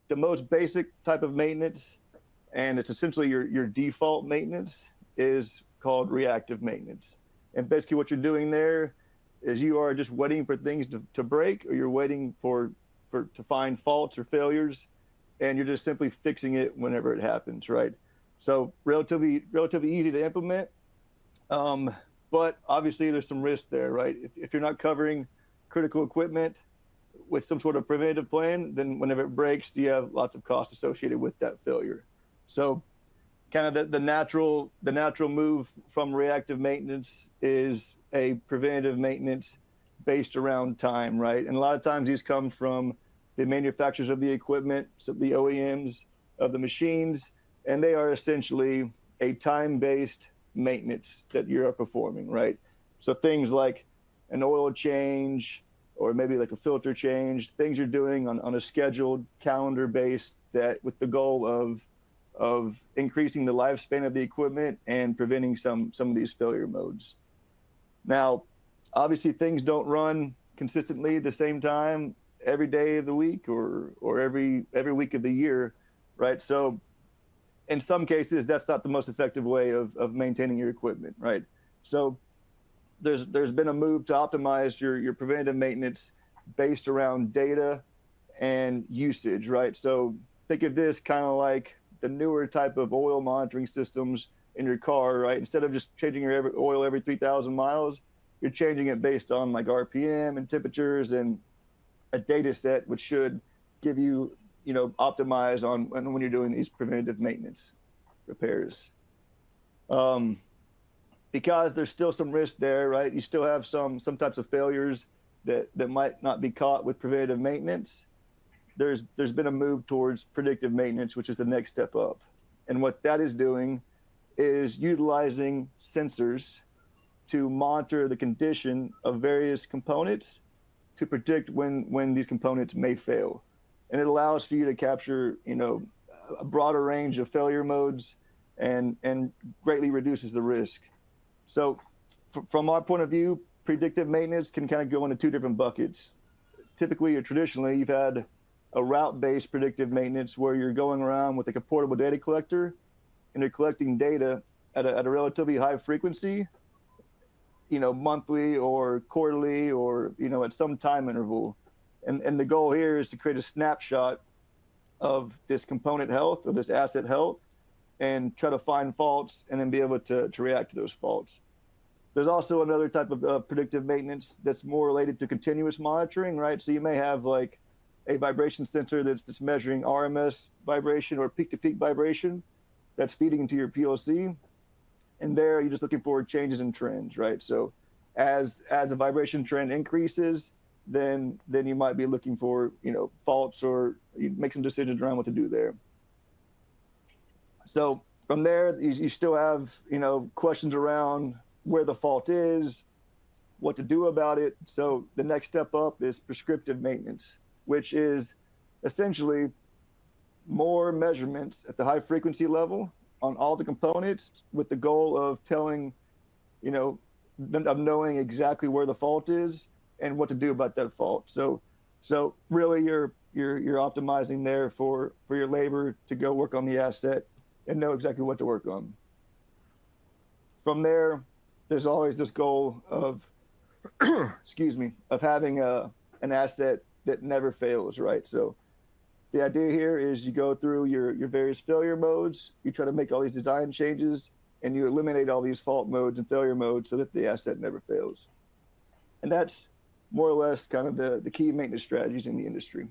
the most basic type of maintenance, and it's essentially your default maintenance, is called reactive maintenance. And basically what you're doing there is you are just waiting for things to break, or you're waiting to find faults or failures, and you're just simply fixing it whenever it happens, right? So relatively easy to implement, but obviously there's some risk there, right? If you're not covering critical equipment with some sort of preventative plan, then whenever it breaks, you have lots of costs associated with that failure. So kind of the natural move from reactive maintenance is a preventative maintenance based around time, right? And a lot of times these come from the manufacturers of the equipment, so the OEMs of the machines, and they are essentially a time-based maintenance that you're performing, right? So things like an oil change, or maybe like a filter change, things you're doing on a scheduled calendar base, that with the goal of increasing the lifespan of the equipment and preventing some of these failure modes. Now, obviously things don't run consistently the same time every day of the week, or every week of the year, right? So in some cases, that's not the most effective way of maintaining your equipment, right? So there's been a move to optimize your preventative maintenance based around data and usage, right? So think of this kind of like the newer type of oil monitoring systems in your car, right? Instead of just changing your oil every 3,000 miles, you're changing it based on like RPM and temperatures and a data set, which should give you, optimize on when you're doing these preventative maintenance repairs. Because there's still some risk there, right? You still have some types of failures that might not be caught with preventative maintenance. There's been a move towards predictive maintenance, which is the next step up. And what that is doing is utilizing sensors to monitor the condition of various components to predict when these components may fail. And it allows for you to capture, a broader range of failure modes, and greatly reduces the risk. So from our point of view, predictive maintenance can kind of go into two different buckets. Typically or traditionally, you've had a route-based predictive maintenance where you're going around with like a portable data collector, and you're collecting data at a relatively high frequency, monthly or quarterly, or, at some time interval. And the goal here is to create a snapshot of this component health or this asset health, and try to find faults and then be able to react to those faults. There's also another type of predictive maintenance that's more related to continuous monitoring, right? So you may have like a vibration sensor that's measuring RMS vibration or peak-to-peak vibration that's feeding into your PLC. And there you're just looking for changes in trends, right? So as a vibration trend increases, then you might be looking for, faults, or you make some decisions around what to do there. So from there, you still have, questions around where the fault is, what to do about it. So the next step up is prescriptive maintenance, which is essentially more measurements at the high frequency level on all the components, with the goal of telling, of knowing exactly where the fault is and what to do about that fault. So really you're optimizing there for your labor to go work on the asset and know exactly what to work on. From there, there's always this goal of, of having an asset that never fails, right? So the idea here is you go through your various failure modes, you try to make all these design changes, and you eliminate all these fault modes and failure modes so that the asset never fails. And that's more or less kind of the key maintenance strategies in the industry.